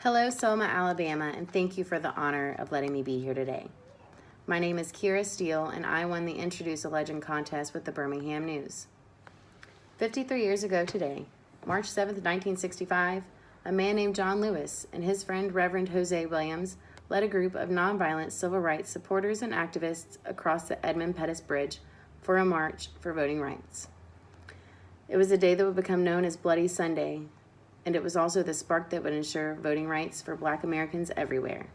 Hello, Selma, Alabama, and thank you for the honor of letting me be here today. My name is Kira Steele, and I won the Introduce a Legend contest with the Birmingham News. 53 years ago today, March 7, 1965, a man named John Lewis and his friend Reverend Jose Williams led a group of nonviolent civil rights supporters and activists across the Edmund Pettus Bridge for a march for voting rights. It was a day that would become known as Bloody Sunday, and it was also the spark that would ensure voting rights for Black Americans everywhere.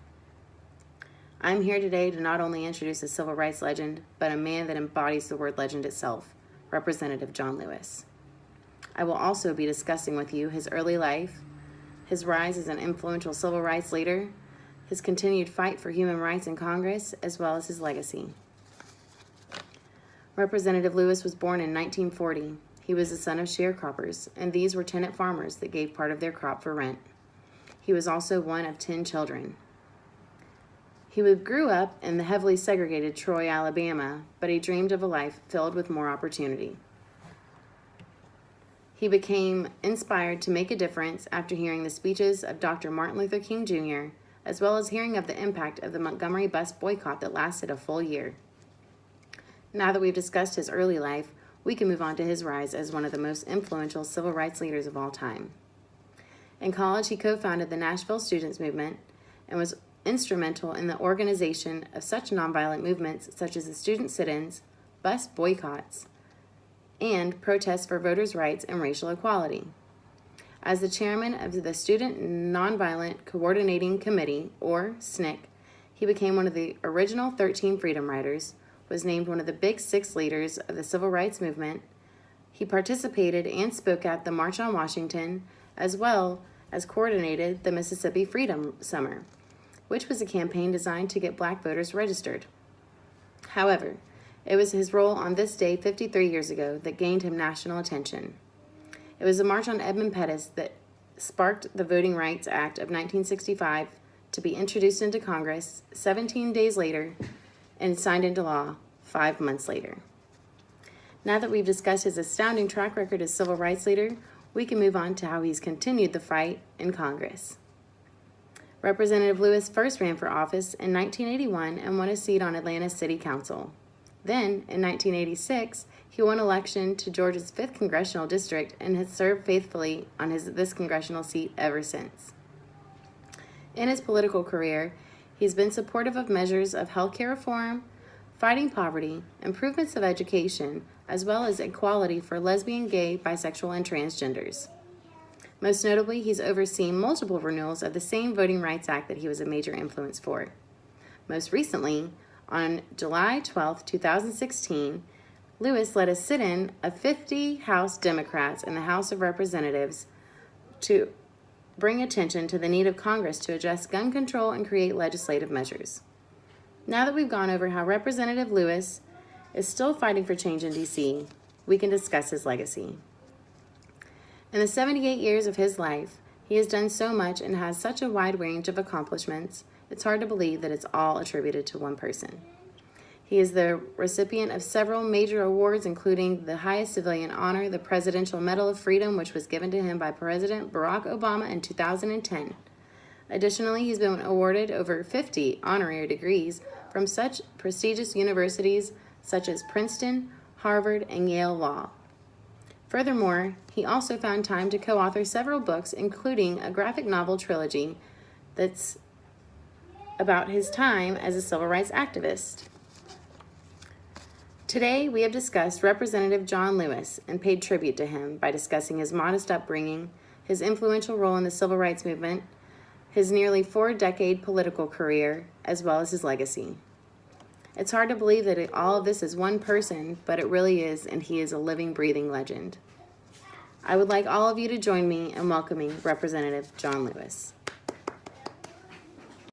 I'm here today to not only introduce a civil rights legend, but a man that embodies the word legend itself, Representative John Lewis. I will also be discussing with you his early life, his rise as an influential civil rights leader, his continued fight for human rights in Congress, as well as his legacy. Representative Lewis was born in 1940. He was the son of sharecroppers, and these were tenant farmers that gave part of their crop for rent. He was also one of 10 children. He grew up in the heavily segregated Troy, Alabama, but he dreamed of a life filled with more opportunity. He became inspired to make a difference after hearing the speeches of Dr. Martin Luther King Jr., as well as hearing of the impact of the Montgomery bus boycott that lasted a full year. Now that we've discussed his early life, we can move on to his rise as one of the most influential civil rights leaders of all time. In college, he co-founded the Nashville Students Movement and was instrumental in the organization of such nonviolent movements such as the student sit-ins, bus boycotts, and protests for voters' rights and racial equality. As the chairman of the Student Nonviolent Coordinating Committee, or SNCC, he became one of the original 13 Freedom Riders, was named one of the Big Six leaders of the Civil Rights Movement. He participated and spoke at the March on Washington, as well as coordinated the Mississippi Freedom Summer, which was a campaign designed to get Black voters registered. However, it was his role on this day 53 years ago that gained him national attention. It was the March on Edmund Pettus that sparked the Voting Rights Act of 1965 to be introduced into Congress 17 days later and signed into law 5 months later. Now that we've discussed his astounding track record as civil rights leader, we can move on to how he's continued the fight in Congress. Representative Lewis first ran for office in 1981 and won a seat on Atlanta City Council. Then, in 1986, he won election to Georgia's 5th Congressional District and has served faithfully on this congressional seat ever since. In his political career, he's been supportive of measures of healthcare reform, fighting poverty, improvements of education, as well as equality for lesbian, gay, bisexual, and transgenders. Most notably, he's overseen multiple renewals of the same Voting Rights Act that he was a major influence for. Most recently, on July 12, 2016, Lewis led a sit-in of 50 House Democrats in the House of Representatives to bring attention to the need of Congress to address gun control and create legislative measures. Now that we've gone over how Representative Lewis is still fighting for change in D.C., we can discuss his legacy. In the 78 years of his life, he has done so much and has such a wide range of accomplishments, it's hard to believe that it's all attributed to one person. He is the recipient of several major awards, including the highest civilian honor, the Presidential Medal of Freedom, which was given to him by President Barack Obama in 2010. Additionally, he's been awarded over 50 honorary degrees from such prestigious universities such as Princeton, Harvard, and Yale Law. Furthermore, he also found time to co-author several books, including a graphic novel trilogy that's about his time as a civil rights activist. Today, we have discussed Representative John Lewis and paid tribute to him by discussing his modest upbringing, his influential role in the civil rights movement, his nearly 4-decade political career, as well as his legacy. It's hard to believe that all of this is one person, but it really is, and he is a living, breathing legend. I would like all of you to join me in welcoming Representative John Lewis.